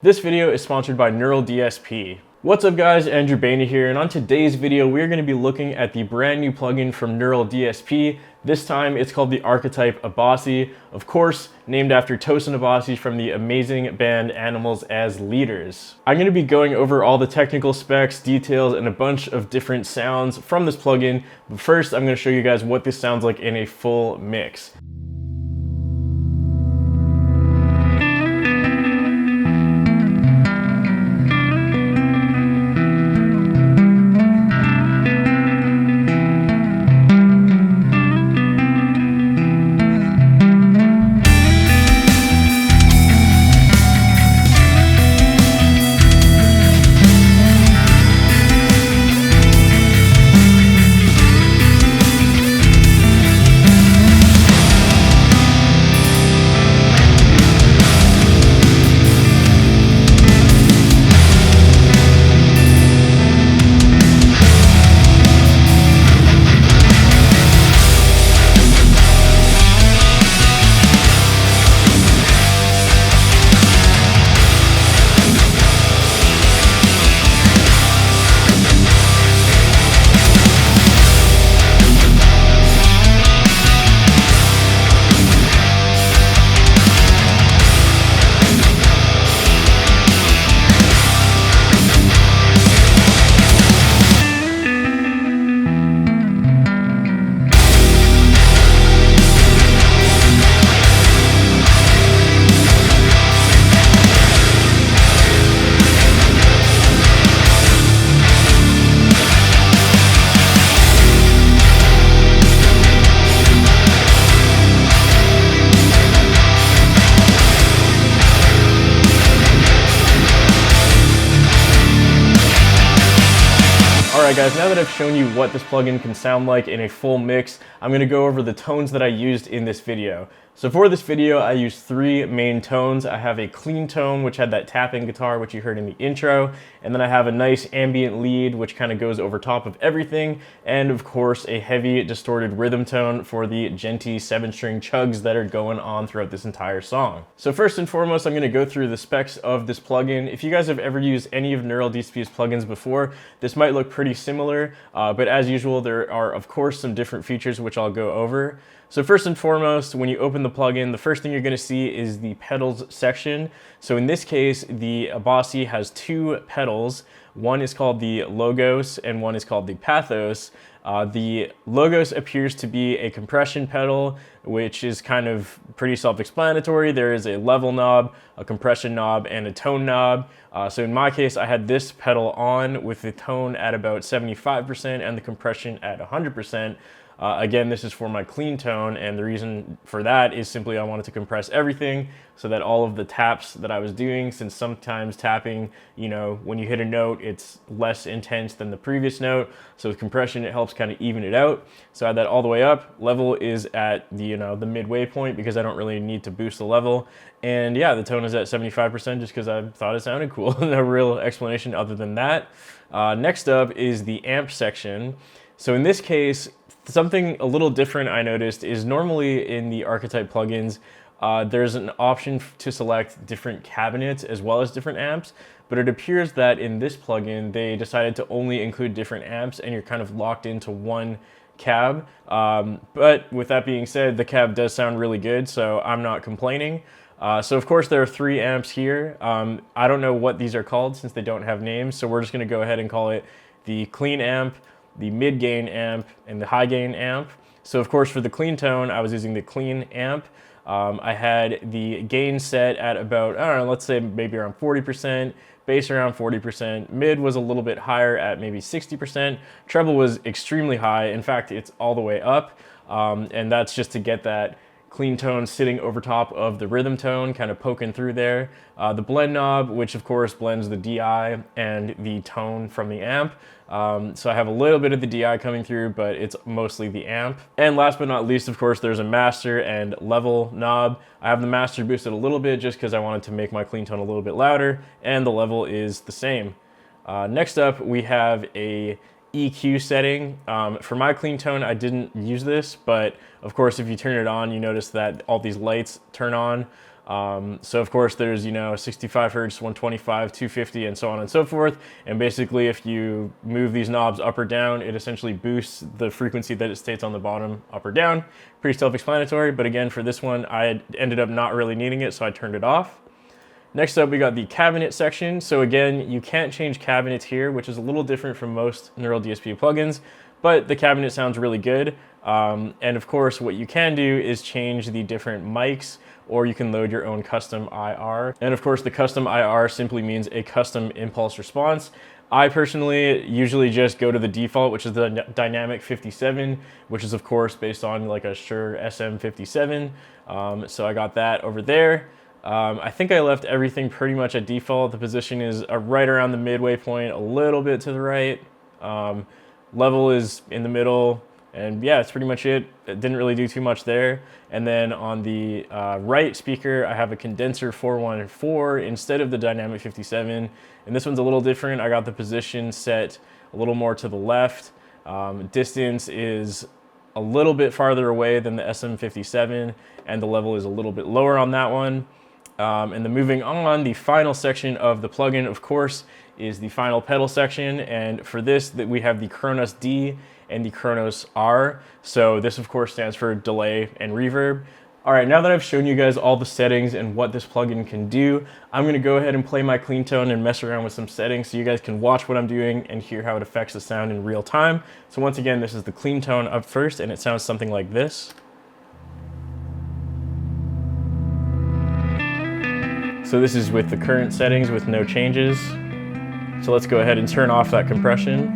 This video is sponsored by Neural DSP. What's up guys, Andrew Bainey here, and on today's video we're going to be looking at the brand new plugin from Neural DSP. This time it's called the ARCHETYPE ABASI, of course named after Tosin Abasi from the amazing band Animals as Leaders. I'm going to be going over all the technical specs, details, and a bunch of different sounds from this plugin, but first I'm going to show you guys what this sounds like in a full mix. Alright guys, now that I've shown you what this plugin can sound like in a full mix, I'm going to go over the tones that I used in this video. So for this video, I used three main tones. I have a clean tone, which had that tapping guitar, which you heard in the intro, and then I have a nice ambient lead, which kind of goes over top of everything, and of course a heavy distorted rhythm tone for the genty 7-string chugs that are going on throughout this entire song. So first and foremost, I'm going to go through the specs of this plugin. If you guys have ever used any of Neural DSP's plugins before, this might look pretty similar, but as usual, there are of course some different features which I'll go over. So first and foremost, when you open the plugin, the first thing you're going to see is the pedals section. So in this case, the ABASI has two pedals. One is called the Logos and one is called the Pathos. The Logos appears to be a compression pedal, which is kind of pretty self-explanatory. There is a level knob, a compression knob, and a tone knob. So in my case, I had this pedal on with the tone at about 75% and the compression at 100%. Again, this is for my clean tone, and the reason for that is simply I wanted to compress everything so that all of the taps that I was doing, since sometimes tapping, you know, when you hit a note, it's less intense than the previous note. So with compression, it helps kind of even it out. So I had that all the way up. Level is at the, you know, the midway point because I don't really need to boost the level. And yeah, the tone is at 75% just because I thought it sounded cool. No real explanation other than that. Next up is the amp section. So in this case, something a little different I noticed is normally in the ARCHETYPE plugins, there's an option to select different cabinets as well as different amps, but it appears that in this plugin, they decided to only include different amps and you're kind of locked into one cab. But with that being said, the cab does sound really good, so I'm not complaining. So of course there are three amps here. I don't know what these are called since they don't have names, so we're just gonna go ahead and call it the clean amp, the mid gain amp, and the high gain amp. So of course for the clean tone, I was using the clean amp. I had the gain set at about, I don't know, let's say maybe around 40%, bass around 40%, mid was a little bit higher at maybe 60%, treble was extremely high, in fact it's all the way up, and that's just to get that clean tone sitting over top of the rhythm tone, kind of poking through there. The blend knob, which of course blends the DI and the tone from the amp. So I have a little bit of the DI coming through, but it's mostly the amp. And last but not least, of course, there's a master and level knob. I have the master boosted a little bit just because I wanted to make my clean tone a little bit louder, and the level is the same. Next up, we have a EQ setting. For my clean tone, I didn't use this, but of course, if you turn it on, you notice that all these lights turn on. So of course there's, you know, 65 hertz, 125, 250, and so on and so forth. And basically if you move these knobs up or down, it essentially boosts the frequency that it states on the bottom up or down. Pretty self-explanatory, but again, for this one, I ended up not really needing it, so I turned it off. Next up, we got the cabinet section. So again, you can't change cabinets here, which is a little different from most neural DSP plugins, but the cabinet sounds really good. And of course, what you can do is change the different mics, or you can load your own custom IR. And of course, the custom IR simply means a custom impulse response. I personally usually just go to the default, which is the dynamic 57, which is of course based on like a Shure SM57. So I got that over there. I think I left everything pretty much at default. The position is right around the midway point, a little bit to the right. Level is in the middle. And yeah, that's pretty much it. It didn't really do too much there. And then on the right speaker, I have a condenser 414 instead of the dynamic 57. And this one's a little different. I got the position set a little more to the left. Distance is a little bit farther away than the SM57, and the level is a little bit lower on that one. And then moving on, the final section of the plugin, of course, is the final pedal section. And for this, we have the Kronos D and the Kronos R. So this of course stands for delay and reverb. All right, now that I've shown you guys all the settings and what this plugin can do, I'm gonna go ahead and play my clean tone and mess around with some settings so you guys can watch what I'm doing and hear how it affects the sound in real time. So once again, this is the clean tone up first, and it sounds something like this. So this is with the current settings with no changes. So let's go ahead and turn off that compression.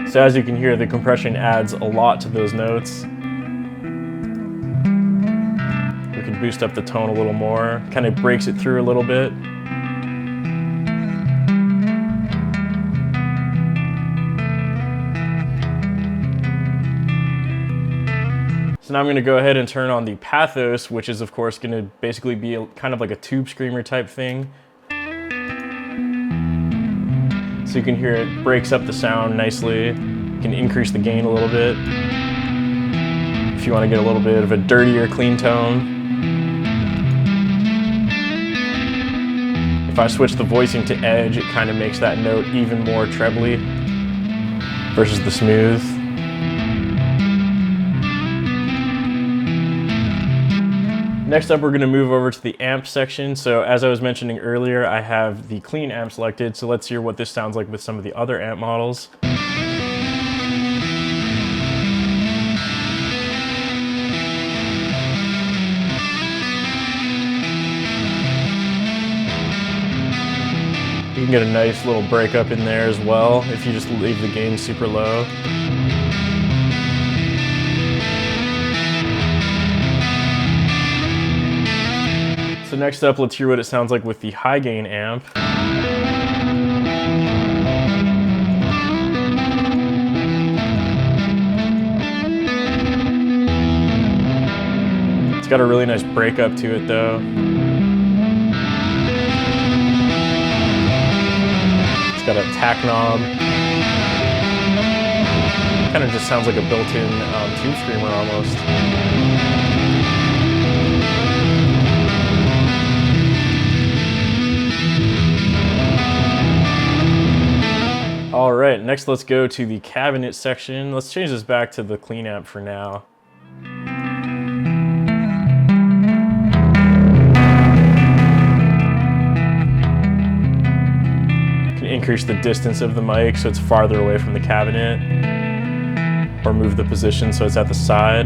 So as you can hear, the compression adds a lot to those notes. We can boost up the tone a little more, kind of breaks it through a little bit. So now I'm going to go ahead and turn on the pathos, which is of course going to basically be kind of like a tube screamer type thing. So you can hear it breaks up the sound nicely. You can increase the gain a little bit if you want to get a little bit of a dirtier clean tone. If I switch the voicing to edge, it kind of makes that note even more trebly versus the smooth. Next up, we're going to move over to the amp section. So as I was mentioning earlier, I have the clean amp selected. So let's hear what this sounds like with some of the other amp models. You can get a nice little breakup in there as well if you just leave the gain super low. So next up, let's hear what it sounds like with the high gain amp. It's got a really nice breakup to it though. It's got a tack knob. Kind of just sounds like a built-in tube screamer almost. All right, next let's go to the cabinet section. Let's change this back to the clean amp for now. You can increase the distance of the mic so it's farther away from the cabinet, or move the position so it's at the side,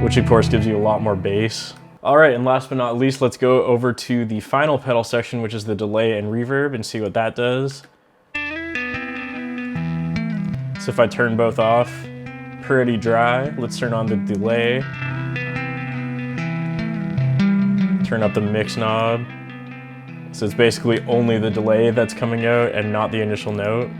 which of course gives you a lot more bass. All right, and last but not least, let's go over to the final pedal section, which is the delay and reverb, and see what that does. So if I turn both off, pretty dry. Let's turn on the delay. Turn up the mix knob. So it's basically only the delay that's coming out and not the initial note.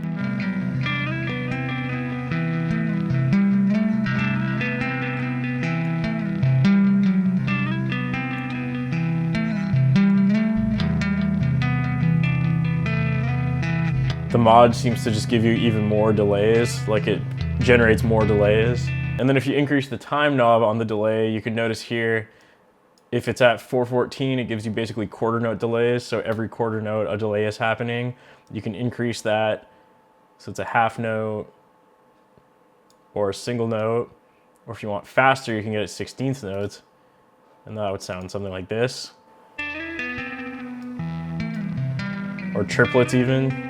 The mod seems to just give you even more delays, like it generates more delays. And then if you increase the time knob on the delay, you can notice here, if it's at 414, it gives you basically quarter note delays. So every quarter note, a delay is happening. You can increase that. So it's a half note or a single note. Or if you want faster, you can get it 16th notes. And that would sound something like this. Or triplets even.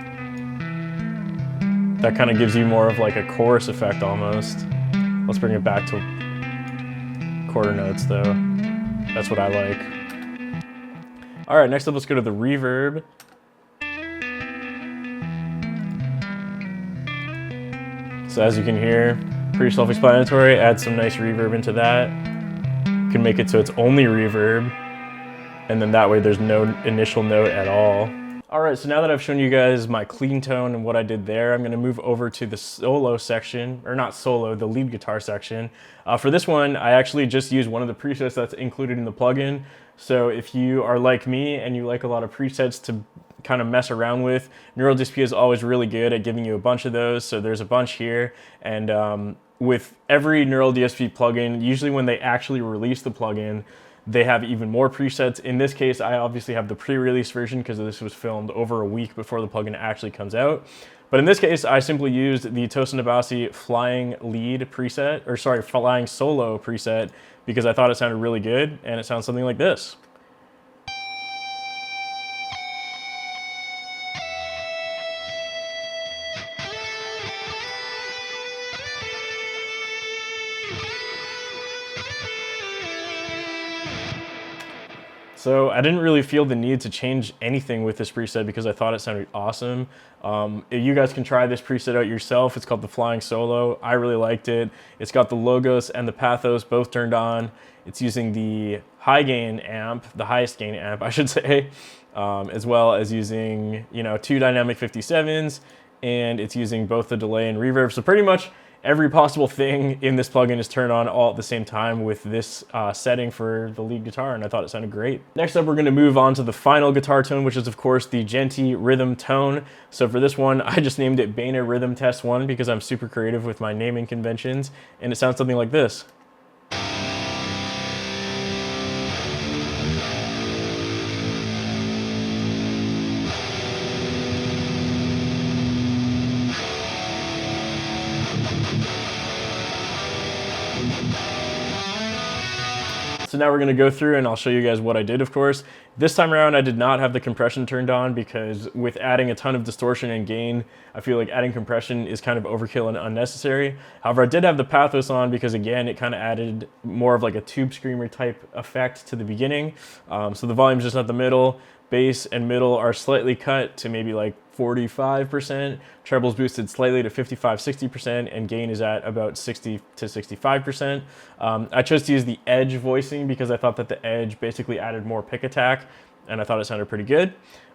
That kind of gives you more of like a chorus effect almost. Let's bring it back to quarter notes though. That's what I like. All right, next up, let's go to the reverb. So as you can hear, pretty self-explanatory. Add some nice reverb into that. You can make it so it's only reverb, and then that way there's no initial note at all. All right, so now that I've shown you guys my clean tone and what I did there, I'm gonna move over to the solo section, or not solo, the lead guitar section. For this one, I actually just used one of the presets that's included in the plugin. So if you are like me and you like a lot of presets to kind of mess around with, Neural DSP is always really good at giving you a bunch of those. So there's a bunch here, and with every Neural DSP plugin, usually when they actually release the plugin, they have even more presets. In this case, I obviously have the pre-release version because this was filmed over a week before the plugin actually comes out. But in this case, I simply used the Tosin ABASI Flying Lead preset, or sorry, Flying Solo preset, because I thought it sounded really good, and it sounds something like this. So I didn't really feel the need to change anything with this preset because I thought it sounded awesome. You guys can try this preset out yourself. It's called the Flying Solo. I really liked it. It's got the logos and the pathos both turned on. It's using the high gain amp, the highest gain amp, I should say, as well as using, you know, 2 dynamic 57s, and it's using both the delay and reverb. So pretty much every possible thing in this plugin is turned on all at the same time with this setting for the lead guitar, and I thought it sounded great. Next up, we're gonna move on to the final guitar tone, which is of course the Djenty rhythm tone. So for this one, I just named it Bena Rhythm Test 1 because I'm super creative with my naming conventions, and it sounds something like this. So now we're gonna go through and I'll show you guys what I did, of course. This time around, I did not have the compression turned on because with adding a ton of distortion and gain, I feel like adding compression is kind of overkill and unnecessary. However, I did have the pathos on because again, it kind of added more of like a tube screamer type effect to the beginning. So the volume's just at the middle. Bass and middle are slightly cut to maybe like 45%, treble's boosted slightly to 55-60%, and gain is at about 60 to 65%. I chose to use the edge voicing because I thought that the edge basically added more pick attack, and I thought it sounded pretty good.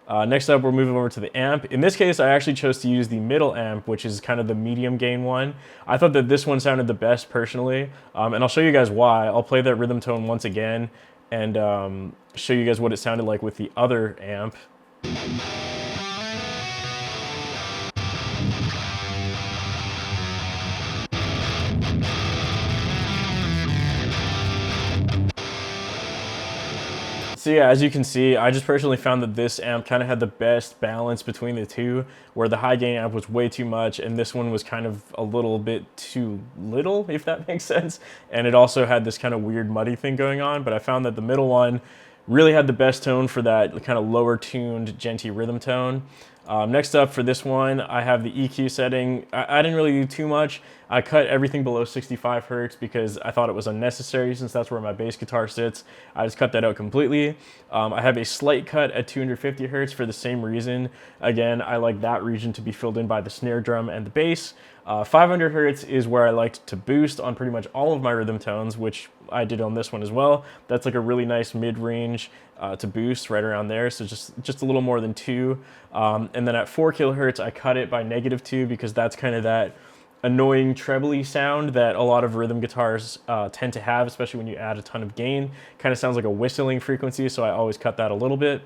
Next up, we're moving over to the amp. In this case, I actually chose to use the middle amp, which is kind of the medium gain one. I thought that this one sounded the best personally, and I'll show you guys why. I'll play that rhythm tone once again and show you guys what it sounded like with the other amp. So yeah, as you can see, I just personally found that this amp kind of had the best balance between the two, where the high gain amp was way too much and this one was kind of a little bit too little, if that makes sense. And it also had this kind of weird muddy thing going on, but I found that the middle one really had the best tone for that kind of lower tuned Djenty rhythm tone. Next up for this one, I have the EQ setting. I didn't really do too much. I cut everything below 65 Hertz because I thought it was unnecessary since that's where my bass guitar sits. I just cut that out completely. I have a slight cut at 250 Hertz for the same reason. Again, I like that region to be filled in by the snare drum and the bass. 500 Hertz is where I liked to boost on pretty much all of my rhythm tones, which I did on this one as well. That's like a really nice mid-range to boost right around there, so just a little more than 2. And then at 4 kilohertz, I cut it by -2 because that's kind of that annoying trebly sound that a lot of rhythm guitars tend to have, especially when you add a ton of gain. Kind of sounds like a whistling frequency, so I always cut that a little bit.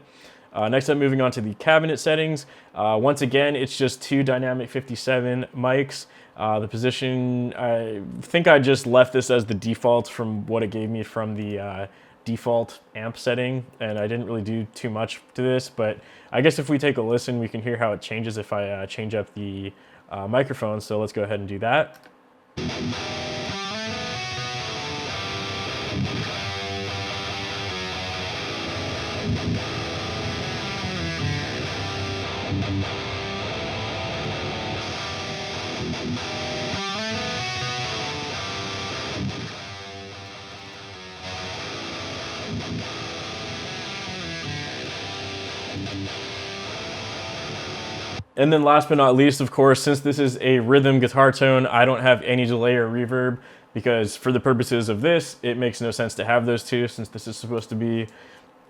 Next up, moving on to the cabinet settings. Once again, it's just 2 dynamic 57 mics. The position, I think I just left this as the default from what it gave me from the default amp setting, and I didn't really do too much to this, but I guess if we take a listen, we can hear how it changes if I change up the microphone. So let's go ahead and do that. And then last but not least, of course, since this is a rhythm guitar tone, I don't have any delay or reverb, because for the purposes of this, it makes no sense to have those two since this is supposed to be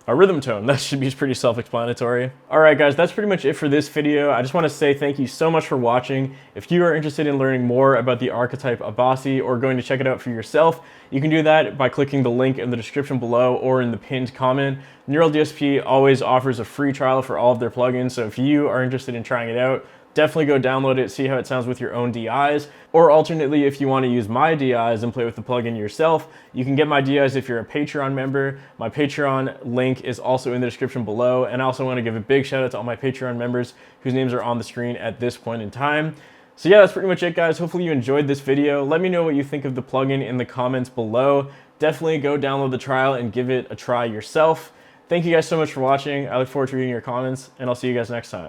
a rhythm tone. That should be pretty self-explanatory. All right, guys, that's pretty much it for this video. I just want to say thank you so much for watching. If you are interested in learning more about the Archetype ABASI or going to check it out for yourself, you can do that by clicking the link in the description below or in the pinned comment. Neural DSP always offers a free trial for all of their plugins, so if you are interested in trying it out, definitely go download it, see how it sounds with your own DIs. Or alternately, if you want to use my DIs and play with the plugin yourself, you can get my DIs if you're a Patreon member. My Patreon link is also in the description below. And I also want to give a big shout out to all my Patreon members whose names are on the screen at this point in time. So yeah, that's pretty much it, guys. Hopefully you enjoyed this video. Let me know what you think of the plugin in the comments below. Definitely go download the trial and give it a try yourself. Thank you guys so much for watching. I look forward to reading your comments, and I'll see you guys next time.